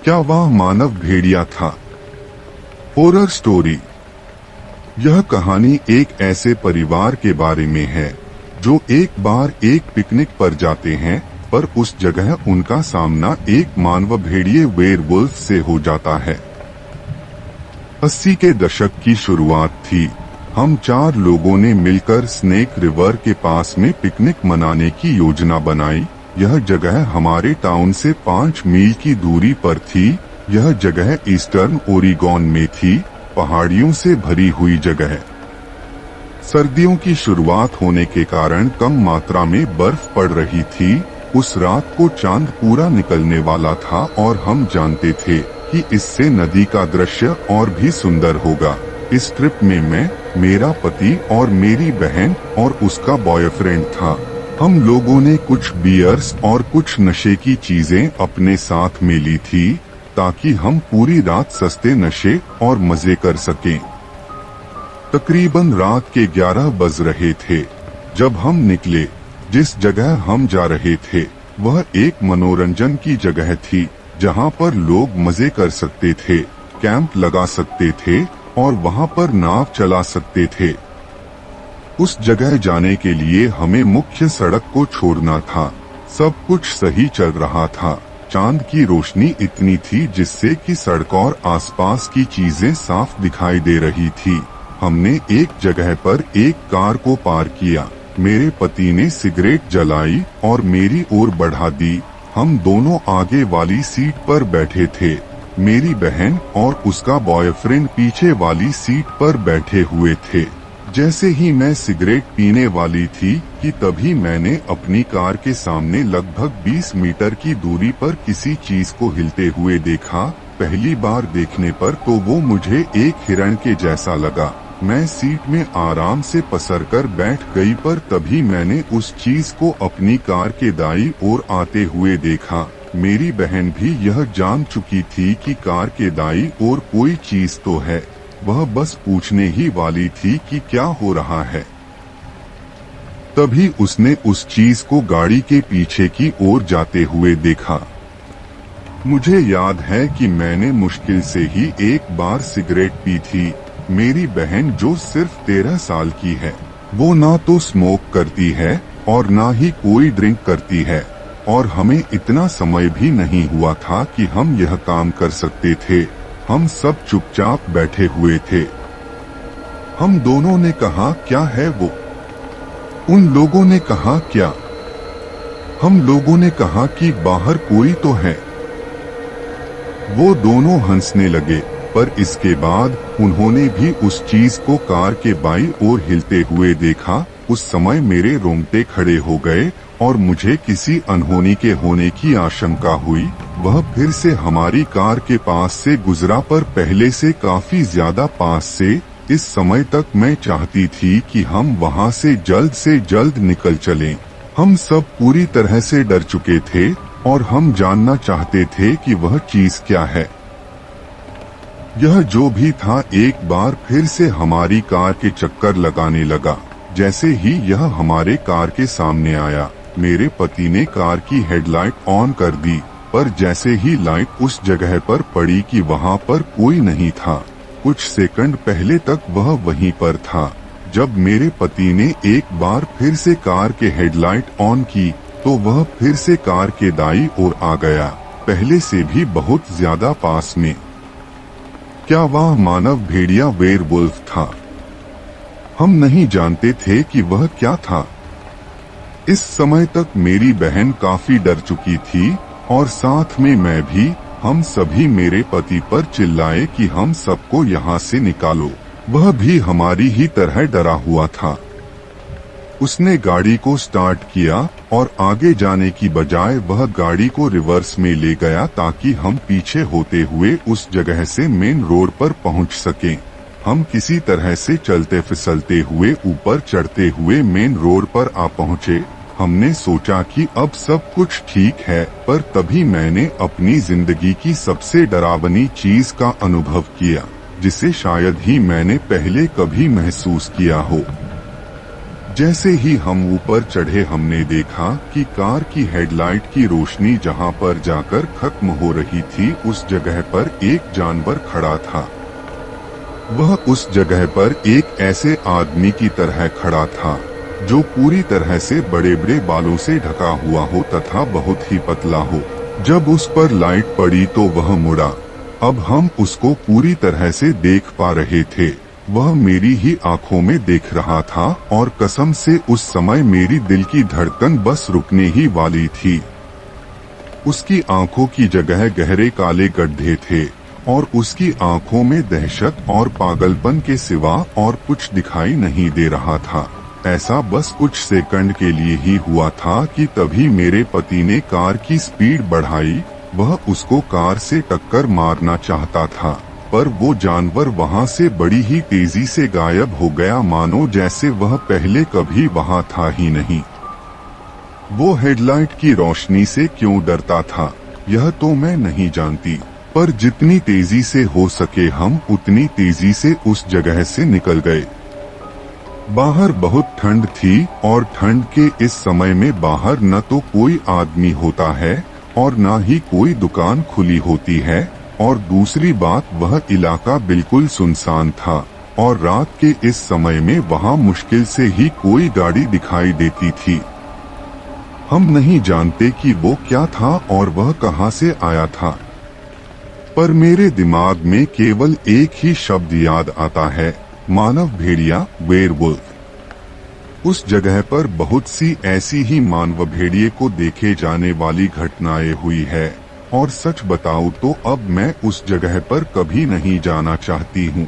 क्या वह मानव भेड़िया था? Horror story. यह कहानी एक ऐसे परिवार के बारे में है जो एक बार एक पिकनिक पर जाते हैं, पर उस जगह उनका सामना एक मानव भेड़िए वेयरवुल्फ से हो जाता है। 80 के दशक की शुरुआत थी। हम 4 लोगों ने मिलकर स्नेक रिवर के पास में पिकनिक मनाने की योजना बनाई। यह जगह हमारे टाउन से 5 मील की दूरी पर थी। यह जगह ईस्टर्न ओरिगॉन में थी, पहाड़ियों से भरी हुई जगह। सर्दियों की शुरुआत होने के कारण कम मात्रा में बर्फ पड़ रही थी। उस रात को चांद पूरा निकलने वाला था और हम जानते थे कि इससे नदी का दृश्य और भी सुंदर होगा। इस ट्रिप में मैं, मेरा पति और मेरी बहन और उसका बॉयफ्रेंड था। हम लोगों ने कुछ बियर्स और कुछ नशे की चीजें अपने साथ में ली थी ताकि हम पूरी रात सस्ते नशे और मजे कर सकें। तकरीबन रात के 11 बज रहे थे जब हम निकले। जिस जगह हम जा रहे थे वह एक मनोरंजन की जगह थी जहां पर लोग मजे कर सकते थे, कैंप लगा सकते थे और वहां पर नाव चला सकते थे। उस जगह जाने के लिए हमें मुख्य सड़क को छोड़ना था। सब कुछ सही चल रहा था। चांद की रोशनी इतनी थी जिससे कि सड़क और आसपास की चीजें साफ दिखाई दे रही थी। हमने एक जगह पर एक कार को पार किया। मेरे पति ने सिगरेट जलाई और मेरी ओर बढ़ा दी। हम दोनों आगे वाली सीट पर बैठे थे। मेरी बहन और उसका बॉयफ्रेंड पीछे वाली सीट पर बैठे हुए थे। जैसे ही मैं सिगरेट पीने वाली थी कि तभी मैंने अपनी कार के सामने लगभग 20 मीटर की दूरी पर किसी चीज को हिलते हुए देखा। पहली बार देखने पर तो वो मुझे एक हिरण के जैसा लगा। मैं सीट में आराम से पसरकर बैठ गई, पर तभी मैंने उस चीज को अपनी कार के दाईं ओर आते हुए देखा। मेरी बहन भी यह जान चुकी थी कि कार के दाईं ओर कोई चीज तो है। वह बस पूछने ही वाली थी कि क्या हो रहा है। तभी उसने उस चीज को गाड़ी के पीछे की ओर जाते हुए देखा। मुझे याद है कि मैंने मुश्किल से ही एक बार सिगरेट पी थी। मेरी बहन जो सिर्फ 13 साल की है, वो ना तो स्मोक करती है और ना ही कोई ड्रिंक करती है, और हमें इतना समय भी नहीं हुआ था कि हम यह काम कर सकते थे। हम सब चुपचाप बैठे हुए थे। हम दोनों ने कहा, क्या है वो? उन लोगों ने कहा, क्या? हम लोगों ने कहा कि बाहर कोई तो है। वो दोनों हंसने लगे, पर इसके बाद उन्होंने भी उस चीज को कार के बाईं ओर हिलते हुए देखा। उस समय मेरे रोंगटे खड़े हो गए और मुझे किसी अनहोनी के होने की आशंका हुई। वह फिर से हमारी कार के पास से गुजरा, पर पहले से काफी ज्यादा पास से। इस समय तक मैं चाहती थी कि हम वहां से जल्द निकल चलें। हम सब पूरी तरह से डर चुके थे और हम जानना चाहते थे कि वह चीज क्या है। यह जो भी था एक बार फिर से हमारी कार के चक्कर लगाने लगा। जैसे ही यह हमारे कार के सामने आया, मेरे पति ने कार की हेडलाइट ऑन कर दी, पर जैसे ही लाइट उस जगह पर पड़ी कि वहां पर कोई नहीं था। कुछ सेकंड पहले तक वह वहीं पर था। जब मेरे पति ने एक बार फिर से कार के हेडलाइट ऑन की तो वह फिर से कार के दाईं ओर आ गया, पहले से भी बहुत ज्यादा पास में। क्या वह मानव भेड़िया वेयरवुल्फ था? हम नहीं जानते थे कि वह क्या था। इस समय तक मेरी बहन काफी डर चुकी थी और साथ में मैं भी। हम सभी मेरे पति पर चिल्लाए कि हम सबको यहाँ से निकालो। वह भी हमारी ही तरह डरा हुआ था। उसने गाड़ी को स्टार्ट किया और आगे जाने की बजाय वह गाड़ी को रिवर्स में ले गया ताकि हम पीछे होते हुए उस जगह से मेन रोड पर पहुँच सकें। हम किसी तरह से चलते फिसलते हुए ऊपर चढ़ते हुए मेन रोड पर आ पहुँचे। हमने सोचा कि अब सब कुछ ठीक है, पर तभी मैंने अपनी जिंदगी की सबसे डरावनी चीज का अनुभव किया, जिसे शायद ही मैंने पहले कभी महसूस किया हो। जैसे ही हम ऊपर चढ़े हमने देखा कि कार की हेडलाइट की रोशनी जहां पर जाकर खत्म हो रही थी उस जगह पर एक जानवर खड़ा था। वह उस जगह पर एक ऐसे आदमी की तरह खड़ा था जो पूरी तरह से बड़े बड़े बालों से ढका हुआ हो तथा बहुत ही पतला हो। जब उस पर लाइट पड़ी तो वह मुड़ा। अब हम उसको पूरी तरह से देख पा रहे थे। वह मेरी ही आंखों में देख रहा था और कसम से उस समय मेरी दिल की धड़कन बस रुकने ही वाली थी। उसकी आंखों की जगह गहरे काले गड्ढे थे और उसकी आंखों में दहशत और पागलपन के सिवा और कुछ दिखाई नहीं दे रहा था। ऐसा बस कुछ सेकंड के लिए ही हुआ था कि तभी मेरे पति ने कार की स्पीड बढ़ाई। वह उसको कार से टक्कर मारना चाहता था, पर वो जानवर वहां से बड़ी ही तेजी से गायब हो गया, मानो जैसे वह पहले कभी वहां था ही नहीं। वो हेडलाइट की रोशनी से क्यों डरता था यह तो मैं नहीं जानती, पर जितनी तेजी से हो सके हम उतनी तेजी से उस जगह से निकल गए। बाहर बहुत ठंड थी और ठंड के इस समय में बाहर न तो कोई आदमी होता है और न ही कोई दुकान खुली होती है, और दूसरी बात वह इलाका बिल्कुल सुनसान था और रात के इस समय में वहां मुश्किल से ही कोई गाड़ी दिखाई देती थी। हम नहीं जानते कि वो क्या था और वह कहां से आया था, पर मेरे दिमाग में केवल एक ही शब्द याद आता है, मानव भेड़िया, वेयरवुल्फ। उस जगह पर बहुत सी ऐसी ही मानव भेड़िए को देखे जाने वाली घटनाएं हुई है, और सच बताऊं तो अब मैं उस जगह पर कभी नहीं जाना चाहती हूँ।